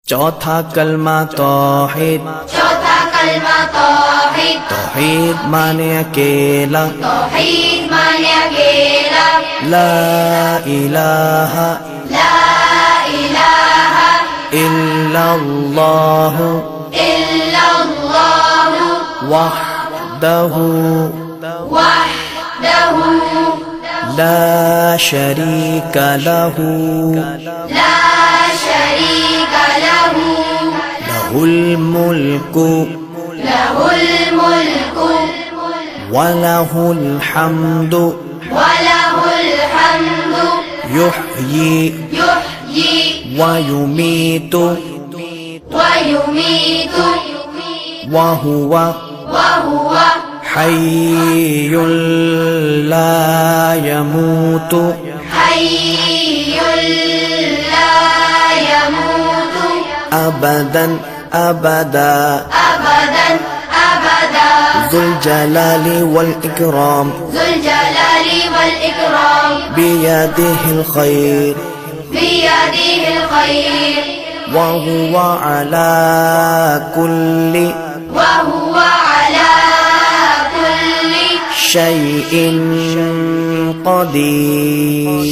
चौथा कलमा तौहीद। चौथा कलमा तौहीद। तौहीद माने अकेला। तौहीद माने अकेला। ला इलाहा इल्लल्लाहु वहदहु ला शरीका लहु लहुल मुल्कु वलहुल हम्दु युह्यी वयुमीतु वहुवा हय्युल ला यमूतु अबदन अबदा ज़ुल जलाली वल इकराम बियदिहिल खैर वहुवा अला कुल्ली शैइन क़दीर।